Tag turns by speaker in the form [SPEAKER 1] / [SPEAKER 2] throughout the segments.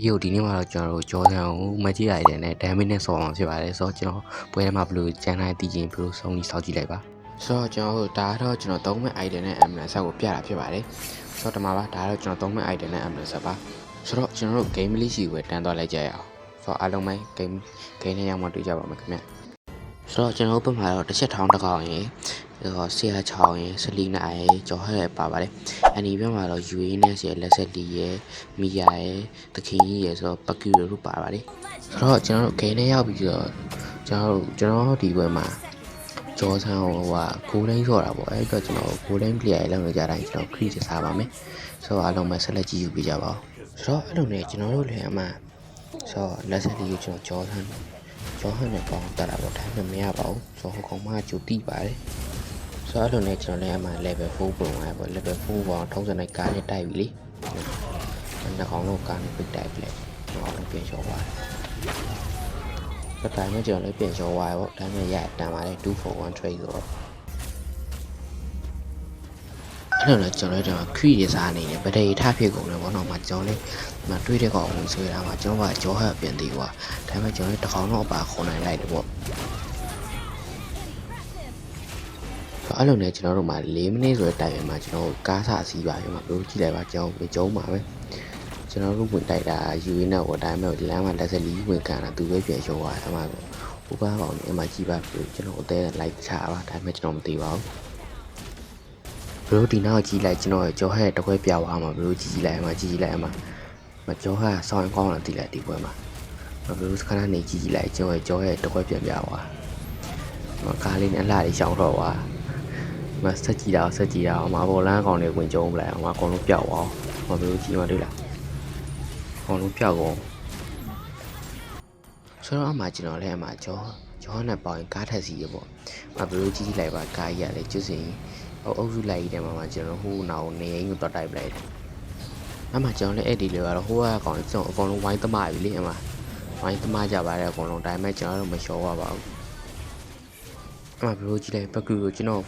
[SPEAKER 1] ရုပ်ဒီနေ့မှာတော့ကျွန်တော်တို့ကြောဆန်ကိုမကြည့်လိုက်တယ်နဲ့ဒမ်မင်းနဲ့ဆော်အောင်ဖြစ်ပါတယ်ဆိုတော့ကျွန်တော်ပွဲထဲမှာဘယ်လိုကျန်တိုင်းတည်ခြင်းဘယ်လိုဆုံးပြီးစောင့်ကြည့်လိုက်ပါဆိုတော့ကျွန်တော်တို့ဒါကတော့ကျွန်တော်သုံးမဲ့ item နဲ့ ambulance ဆက်ကိုပြတာဖြစ်ပါတယ်ဆိုတော့ဒီမှာပါဒါကတော့ကျွန်တော်သုံးမဲ့ item နဲ့ ambulance ဆက်ပါဆိုတော့ကျွန်တော်တို့ game လေးရှိဝယ်တန်းသွားလိုက်ကြရအောင်ဆိုတော့အားလုံးပဲ game နဲ့ရောက်မှတွေ့ကြပါမယ်ခင်ဗျဆိုတော့ကျွန်တော်တို့ဘက်မှာတော့တစ်ချက်ထောင်းတစ်ကောင်ရယ်ဆရာချောင်းရယ်ဆလီနာရယ်ကျော်ဟဲ့ပါပါတယ်အနီဘက်မှာတော့ UA နဲ့ဆရာလက်ဆက်လီရယ်မီယာရယ်တခင်ကြီးရယ်ဆိုတော့ပကူရတို့ပါပါတယ်ဆိုတော့ကျွန်တော်တို့ဂိမ်းထဲရောက်ပြီးတော့ကျွန်တော်ဒီဘက်မှာကျော်ဆန်းဟိုကဂိုးလိန်းဆိုတာပေါ့အဲ့တော့ကျွန်တော်ဂိုးလိန်း player လောက်နေကြတိုင်းကျွန်တော် create စားပါမယ်ဆိုတော့အားလုံးပဲဆက်လက်ကြည့်ယူပေးကြပါဦးဆိုတော့အဲ့လိုနဲ့ကျွန်တော်တို့လည်းအမှဆိုတော့လက်ဆက်လီကိုကျွန်တော်ကျော်ဆန်းနဲ့ပေါင်းတက်တာပေါ့ဒါပေမဲ့မရပါဘူးဆိုတော့ဟိုကောင်မှကြိုတိပါတယ်ဆိုတော့အဲ့လိုနဲ့ကျွန်တော်လည်းအမှ level 4ပုံရပေါ့ level 4ပေါင်းထုံးစံနဲ့ကားနဲ့တိုက်ပြီလေနှစ်ကောင်လုံးကားနဲ့ပြတိုက်ပြီလေတော့လုံးပြင်လျှော်သွားတယ်ဒါပေမဲ့ကျွန်တော်လည်းပြင်လျှော်သွားရောဒါပေမဲ့ရတန်ပါတယ်2 for 1 trade ဆိုတော့အဲ့လိုနဲ့ကျွန်တော်လည်းခရီးရစားနေတယ်ဗဒိထားဖြစ်ကုန်တယ်ဘောတော့မှကျွန်တော်လည်းမတွေးတဲ့ကောင်ဝင်ဆွဲတာမှကျွန်တော်ကကြောဟပ်ပြန်သေးကွာဒါပေမဲ့ကျွန်တော်လည်းတစ်ကောင်တော့အပါခေါ်နိုင်လိုက်တယ်ပေါ့အဲ့လိုနဲ့ကျွန်တော်တို့မှာ4မိနစ်ဆိုတဲ့တိုင်မှာကျွန်တော်ကားဆအစီးပါပြီမှာဘယ်လိုကြည့်လိုက်ပါကျွန်တော်ကျုံးပါပဲကျွန်တော်တို့ဝင်တိုက်တာ UA နဲ့ဟိုတိုင်းမဲ့လမ်းမှာလက်ဆက်လီဝင်ကန်တာသူပဲပြန်ရှုံးသွားတယ်အမှဟိုဘက်ကောင်အမှကြည့်ပါပြီကျွန်တော်အသေးလိုက်ချပါဒါပေမဲ့ကျွန်တော်မသိပါဘူးဘယ်လိုဒီနောက်ကြည့်လိုက်ကျွန်တော်ကြောဟဲ့တခွဲပြသွားမှာဘယ်လိုကြည့်လိုက်အမှမကြောဟဲ့ဆောင်းကောင်းတာတိလိုက်ဒီပွဲမှာဘယ်လိုခဏနေကြည့်လိုက်ကျွန်တော်ကြောဟဲ့တခွဲပြန်ပြသွားကားလေးနဲ့အလှလေးရှောင်းတော့သွားမဆက်ကြည့်တာအမဘောလန်းကောင်တွေဝင်ကြုံပလိုက်အမအကုန်လုံးပျောက်သွားဟောဘယ်လိုကြည့်မှတွေ့လားအကုန်လုံးပျောက်ကုန်ဆိုတော့အမကျွန်တော်လည်းအမကျော်နဲ့ပေါင်ကားထက်စီရပေါ့အမဘယ်လိုကြည့်လိုက်ပါကားကြီးရတယ်ကျွတ်စင်အုပ်စုလိုက်တယ်မှာကျွန်တော်ဟိုနောက်နေရင်ကိုတော့တိုက်ပလိုက်တယ်အမကျွန်တော်လည်းအဲ့ဒီလေကတော့ဟိုကကောင်ကျွန်တော်အကုန်လုံးဝိုင်းသမားပြီလေအမဝိုင်းသမားကြပါတယ်အကုန်လုံးဒါပေမဲ့ကျွန်တော်တို့မလျှော်ပါဘူးအမဘယ်လိုကြည့်လိုက်ပကူကိုကျွန်တော်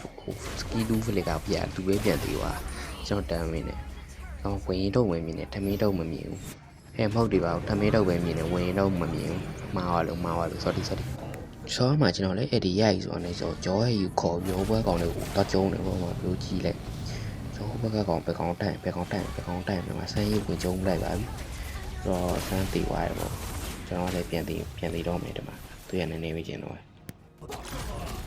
[SPEAKER 1] စကီတူးဖလေကပြသူပဲပြန်သေးွာကျွန်တော်တမ်းမင်းနဲ့တော့ဝင်ရင်တော့ဝင်မြင်တယ်ထမင်းတော့မမြင်ဘူးဟဲ့မဟုတ်တယ်ပါဘူးထမင်းတော့ပဲမြင်တယ်ဝင်ရင်တော့မမြင်ဘူးမှားသွားလို့ sorry ဆောမှာကျွန်တော်လည်းအဲ့ဒီရိုက်ဆိုတော့လည်းကြောဟဲ့ယူခေါ်ပြီးဟိုဘက်ကောင်တွေကိုတော့ကျုံးတယ်ဘောမှာဘယ်လိုကြည့်လိုက်ကျွန်တော်ဘက်ကကောင်ဘက်ကောင်တိုင်မှာဆန်းရေးဝင်ကျုံးလိုက်ပါပြီတော့ဆန်းတီးသွားတယ်ပေါ့ကျွန်တော်လည်းပြန်တီးတော့မယ်ဒီမှာသူရနေနေပဲကျင်တော့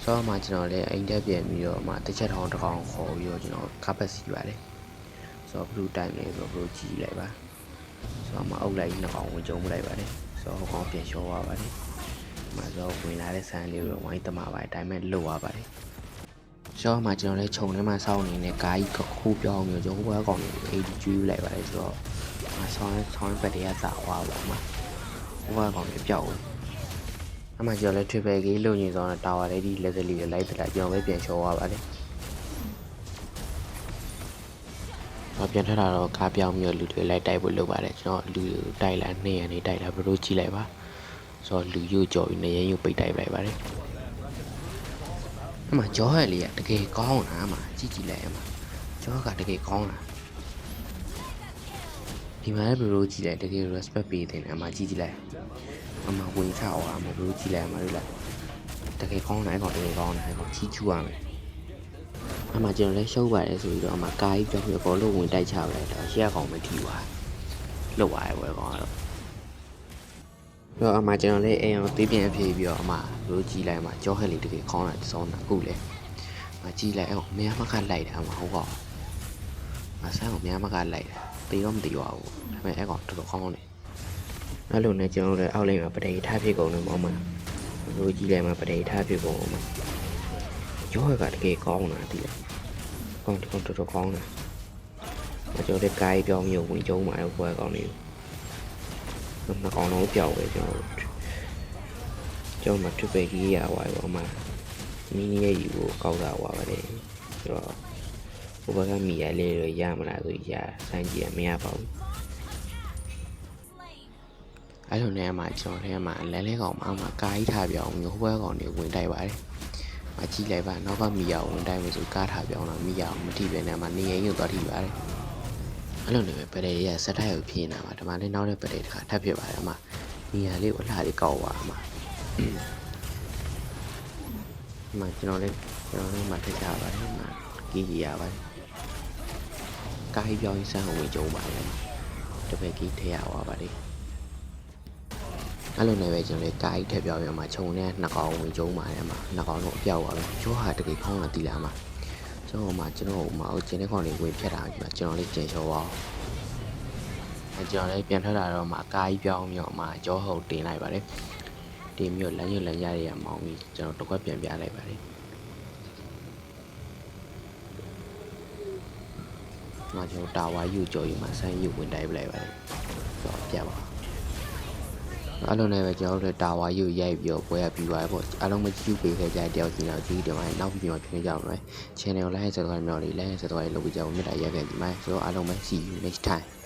[SPEAKER 1] ဆောမှာကျွန်တော်လည်းအိမ်တက်ပြန်ပြီးတော့မှတစ်ချက်ထောင်းတစ်ကောင်ခေါ်ပြီးတော့ကျွန်တော်ကားပတ်စီပါတယ်ဆိုတော့ဘလူးတိုင်းလေးဆိုတော့ဘလူးကြည့်လိုက်ပါဆိုတော့မှအုပ်လိုက်နှစ်ကောင်ဝင်ကျုံးလိုက်ပါတယ်ဆိုတော့ဟိုကောင်ပြန်လျှော်သွားပါတယ်မှာဆိုဝင်လာတဲ့ဆန်းလေးကိုဝိုင်းတမပါတယ်ဒါပေမဲ့လွတ်သွားပါတယ်ဆိုတော့မှကျွန်တော်လည်းခြုံထဲမှာစောင်းနေတဲ့ကားကြီးခိုးပြောင်းပြီးတော့ဟိုဘက်ကောင်ကိုအေးကျွေးလိုက်ပါတယ်ဆိုတော့ဆောင်းဘက်တည်းကစာသွားပါမှာဟိုဘက်ကောင်ပျောက်အမှကျွန်တော်လည်း triple key လုံနေဆောင်တာဝါလေးဒီလက်စလီကိုလိုက်တလာကျွန်တော်ပဲပြန်လျှော်သွားပါတယ်ပြန်ထတာတော့ကားပြောင်းပြီးတော့လူတွေလိုက်တိုက်ဖို့လုပ်ပါတယ်ကျွန်တော်လူတိုက်လာနေရနေတိုက်လာဘယ်လိုကြည့်လိုက်ပါဆိုတော့လူယူကြော်ပြီးနေရင်ယူပိတ်တိုက်လိုက်ပါတယ်အမှကြောဟဲ့လေးကတကယ်ကောင်းတာအမှကြည့်လိုက်အမှကြောကတကယ်ကောင်းတာဒီမှာလည်းဘယ်လိုကြည့်လိုက်တကယ် respect ပေးတယ်အမှကြည့်လိုက်အမှဝင်ချအောင်အမှဘယ်လိုကြည့်လိုက်အမှလို့လားတကယ်ကောင်းတယ်ကောင်တကယ်ကောင်းတယ်ကောင်ချီးကျူးရမယ်အမှကျွန်တော်လည်းရှုံးပါတယ်ဆိုပြီးတော့အမှကားကြီးပြောပြီးတော့လုံးဝင်တိုက်ချပလိုက်တော့ရှေ့ကောင်မထီပါလောက်ပါရဲ့ကောင်ကတော့တော့အမှကျွန်တော်လည်းအိမ်အောင်သေးပြန်ဖြေပြီးတော့အမှဘယ်လိုကြည့်လိုက်မှကြောဟက်လေးတကယ်ကောင်းတာစောင်းတာအခုလေမကြည့်လိုက်အောင်များမကလိုက်တာမှဟုတ်ကောင်မဆန်းအောင်များမကလိုက်တာတေးတော့မတေးပါဘူးဒါပေမဲ့အဲ့ကောင်တော်တော်ကောင်းတယ်အဲ့လိုနဲ့ကျွန်တော်လည်းအောက်လိမ့်မှာပဒေထားဖြစ်ကုန်တယ်မောင်မဘလိုကြည့်လိုက်မှာပဒေထားဖြစ်ကုန်အောင်ကျော်ကတကယ်ကောင်းတာဒီလေကောင်းတော်တော်ကောင်းတယ်ကျွန်တော်လည်းကားပြောင်းမျိုးဝင်ကျုံးမှာဘွယ်ကောင်းနေနှစ်ကောင်လုံးပြောက်ပဲကျွန်တော်မှထပ်ပဲကြီးရပါဘောမှာမီနီရဲ့ယူကိုကောက်တာပါပဲဆိုတော့ဘုဘကမီရလေးရရမလားဆိုရစမ်းကြည့်ရမရပါဘူးအဲ့လိုနဲ့မှကျွန်တော်လည်းမှလဲကောင်မှကားကြီးထားပြောင်းမျိုးဘွဲကောင်တွေဝင်တိုက်ပါတယ်မကြည့်လိုက်ပါနောက်ကမီရဝင်တိုက်မယ်ဆိုကားထားပြောင်းတော့မီရမထိပဲနဲ့မှနေရင်ရုပ်သွားထိပါတယ် အဲ့လိုနေပဲပဒေရဆက်တိုက်ကိုဖြစ်နေတာမှာဒီမှာလည်းနောက်တဲ့ပဒေတစ်ခါထပ်ဖြစ်ပါတယ်အမနေရာလေးကိုအလှလေးကောက်သွားအမဒီမှာကျွန်တော်လည်းမထည့်ကြပါတယ်အမကြီးကြီးရပါတယ်ကားပြောင်းစမ်းဝင်ကြုံပါတယ်တပည့်ကြီးထည့်ရပါပါတယ်အဲ့လိုနေပဲကျွန်တော်လည်းကားကြီးထည့်ပြောင်းရမှာခြုံနဲ့နှစ်ကောင်ဝင်ကြုံပါတယ်အမနှစ်ကောင်တော့အပြောက်ပါပဲကျောဟာတကယ်ခေါင်းလာတီးလာမှာကျွန်တော်မှကျွန်တော်ဟိုမှာကျင်းတဲ့ကောင်လေးဝင်ဖြတ်တာဒီမှာကျွန်တော်လေးကျင်ချောပါကျွန်တော်လည်းပြန်ထွက်လာတော့မှကားကြီးပြောင်းပြီးတော့မှကြောဟုတ်တင်လိုက်ပါတယ်တင်ပြီးတော့လမ်းရွက်လမ်းရရမောင်းပြီးကျွန်တော်တစ်ခွက်ပြန်ပြလိုက်ပါတယ်မှာကျွန်တော်တာဝါယူကြော်ယူမှာဆန်းယူဝင်တိုက်ပလိုက်ပါတယ်ဆိုတော့ပြပါအဲ့လိုနဲ့ပဲကျွန်တော်တို့တာဝါယူရိုက်ပြီးတော့ပွဲရပြီးသွားပေါ့အားလုံးမကြည့်ပေးခဲ့ကြတဲ့တယောက်စီတော့ကြီးတယ်မှာနောက်ပြီးမှပြင်ကြအောင်ပဲ channel ကို like ဆက်သွားမျိုးလေး like ဆက်သွားလုပ်ပြီးကြအောင်မြတ်တာရက်ခဲ့ဒီမှာဆိုတော့အားလုံးပဲ see you next time